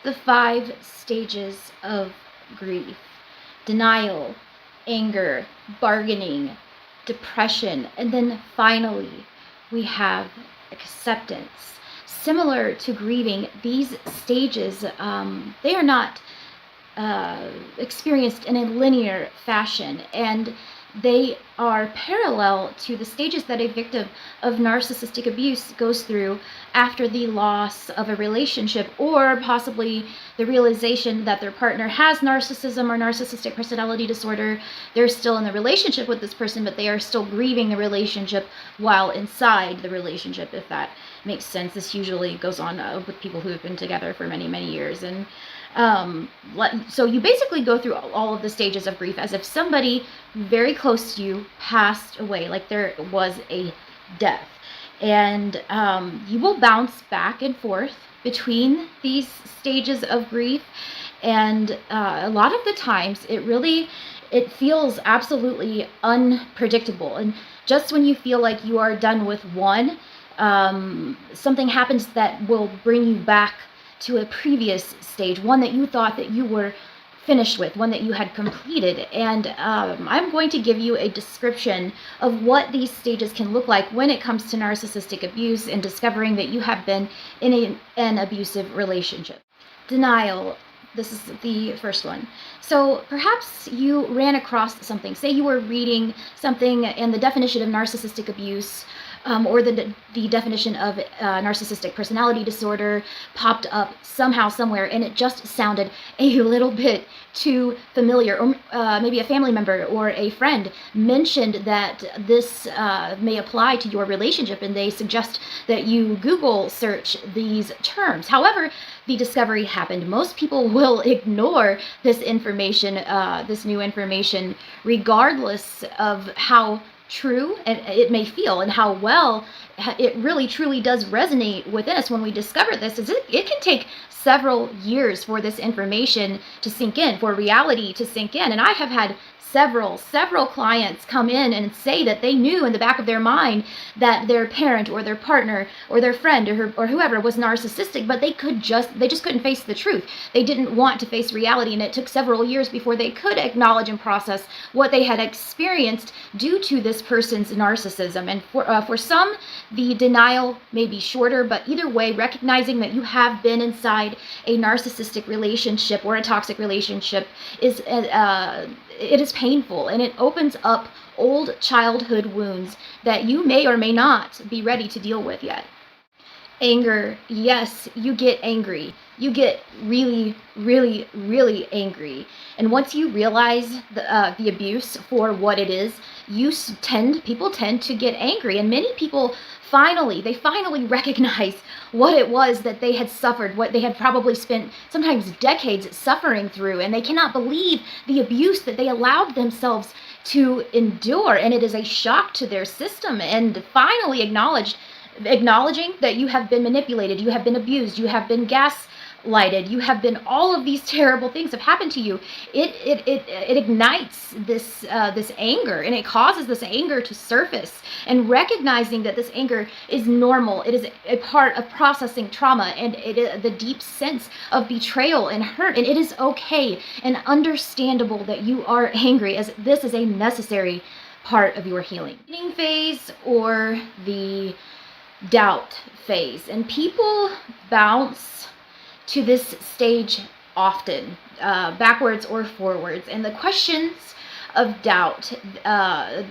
the 5 stages of grief: denial, anger, bargaining, depression, and then finally we have acceptance. Similar to grieving, these stages, they are not experienced in a linear fashion, and they are parallel to the stages that a victim of narcissistic abuse goes through after the loss of a relationship, or possibly the realization that their partner has narcissism or narcissistic personality disorder. They're still in the relationship with this person, but they are still grieving the relationship while inside the relationship, if that makes sense. This usually goes on with people who have been together for many, many years. And so you basically go through all of the stages of grief as if somebody very close to you passed away, like there was a death. And you will bounce back and forth between these stages of grief. And a lot of the times it feels absolutely unpredictable. And just when you feel like you are done with one, something happens that will bring you back to a previous stage, one that you thought that you were finished with, one that you had completed. And I'm going to give you a description of what these stages can look like when it comes to narcissistic abuse and discovering that you have been in an abusive relationship. Denial. This is the first one. So perhaps you ran across something. Say you were reading something and the definition of narcissistic abuse or the definition of narcissistic personality disorder popped up somehow, somewhere, and it just sounded a little bit too familiar. Or maybe a family member or a friend mentioned that this may apply to your relationship, and they suggest that you Google search these terms. However, the discovery happened. Most people will ignore this information, this new information, regardless of how true and it may feel and how well it really truly does resonate within us when we discover this. It can take several years for this information to sink in, for reality to sink in. And I have had several clients come in and say that they knew in the back of their mind that their parent or their partner or their friend or whoever was narcissistic, but they just couldn't face the truth. They didn't want to face reality, and it took several years before they could acknowledge and process what they had experienced due to this person's narcissism. And for some, the denial may be shorter, but either way, recognizing that you have been inside a narcissistic relationship or a toxic relationship is it is painful, and it opens up old childhood wounds that you may or may not be ready to deal with yet. Anger. Yes, you get angry. You get really, really, really angry. And once you realize the abuse for what it is, people tend to get angry. And many people finally recognize what it was that they had suffered, what they had probably spent sometimes decades suffering through. And they cannot believe the abuse that they allowed themselves to endure. And it is a shock to their system. And finally acknowledging that you have been manipulated, you have been abused, you have been gaslighted, you have been, all of these terrible things have happened to you. It ignites this anger, and it causes this anger to surface. And recognizing that this anger is normal, it is a part of processing trauma, and it is the deep sense of betrayal and hurt, and it is okay and understandable that you are angry, as this is a necessary part of your healing. Beginning phase or the doubt phase. And people bounce to this stage often, backwards or forwards. And the questions of doubt,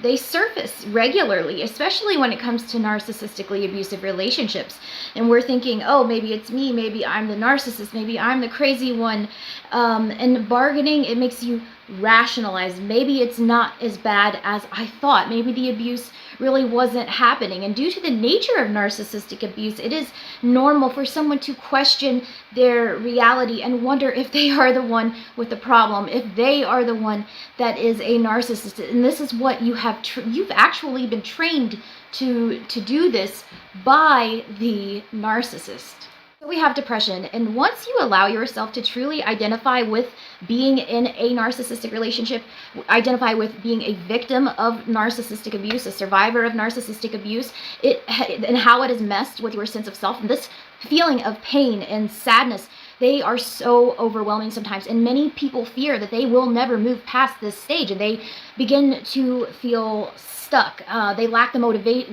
they surface regularly, especially when it comes to narcissistically abusive relationships. And we're thinking, oh, maybe it's me, maybe I'm the narcissist, maybe I'm the crazy one. And bargaining, it makes you rationalize. Maybe it's not as bad as I thought. Maybe the abuse really wasn't happening. And due to the nature of narcissistic abuse, it is normal for someone to question their reality and wonder if they are the one with the problem, if they are the one that is a narcissist. And this is what you've actually been trained to do this by the narcissist. We have depression, and once you allow yourself to truly identify with being in a narcissistic relationship, identify with being a victim of narcissistic abuse, a survivor of narcissistic abuse, and how it has messed with your sense of self, and this feeling of pain and sadness, they are so overwhelming sometimes, and many people fear that they will never move past this stage, and they begin to feel stuck. They lack the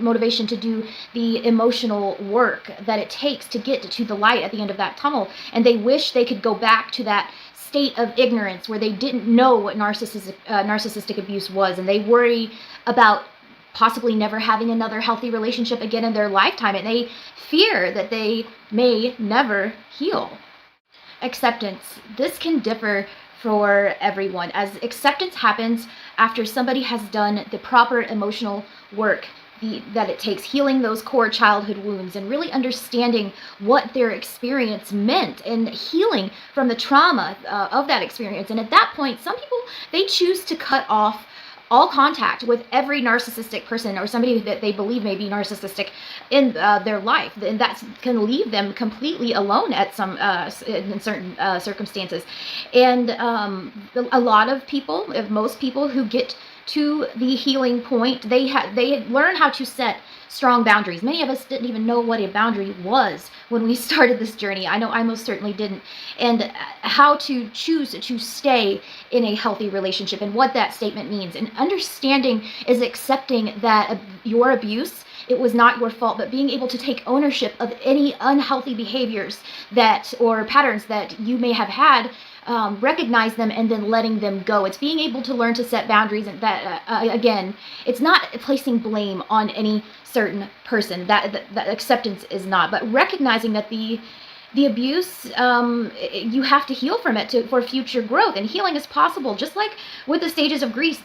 motivation to do the emotional work that it takes to get to the light at the end of that tunnel, and they wish they could go back to that state of ignorance where they didn't know what narcissistic abuse was, and they worry about possibly never having another healthy relationship again in their lifetime, and they fear that they may never heal. Acceptance. This can differ for everyone, as acceptance happens after somebody has done the proper emotional work that it takes, healing those core childhood wounds and really understanding what their experience meant and healing from the trauma of that experience. And at that point, some people, they choose to cut off all contact with every narcissistic person or somebody that they believe may be narcissistic in their life, and that can leave them completely alone at some in certain circumstances. And a lot of people, if most people who get to the healing point, they learn how to set strong boundaries. Many of us didn't even know what a boundary was when we started this journey. I know I most certainly didn't. And how to choose to stay in a healthy relationship and what that statement means. And understanding is accepting that your abuse, it was not your fault, but being able to take ownership of any unhealthy behaviors or patterns that you may have had, recognize them, and then letting them go. It's being able to learn to set boundaries, and that again, it's not placing blame on any certain person. That acceptance is not, but recognizing that the abuse, you have to heal from it for future growth, and healing is possible. Just like with the stages of grief,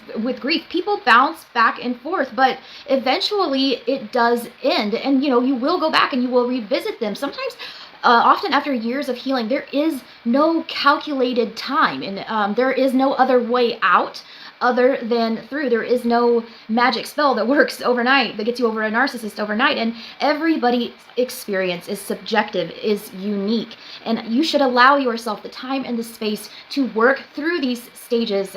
people bounce back and forth, but eventually it does end, and you will go back and you will revisit them. Sometimes, often after years of healing, there is no calculated time, and there is no other way out other than through. There is no magic spell that works overnight, that gets you over a narcissist overnight, and everybody's experience is subjective, is unique, and you should allow yourself the time and the space to work through these stages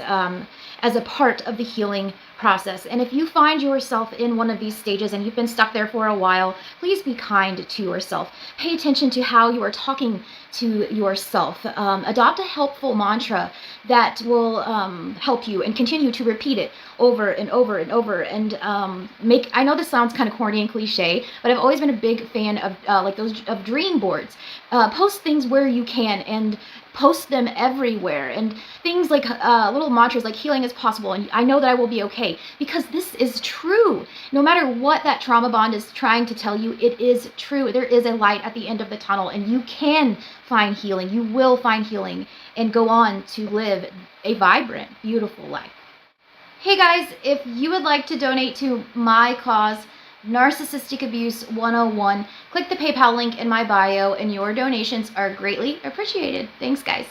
as a part of the healing process. And if you find yourself in one of these stages and you've been stuck there for a while, please be kind to yourself. Pay attention to how you are talking to yourself. Adopt a helpful mantra that will help you, and continue to repeat it over and over and over. And I know this sounds kind of corny and cliche, but I've always been a big fan of of dream boards. Post things where you can, and post them everywhere, and things like little mantras like healing is possible, and I know that I will be okay, because this is true. No matter what that trauma bond is trying to tell you, it is true. There is a light at the end of the tunnel, and you can find healing. You will find healing and go on to live a vibrant, beautiful life. Hey guys, if you would like to donate to my cause, Narcissistic Abuse 101, click the PayPal link in my bio, and your donations are greatly appreciated. Thanks, guys.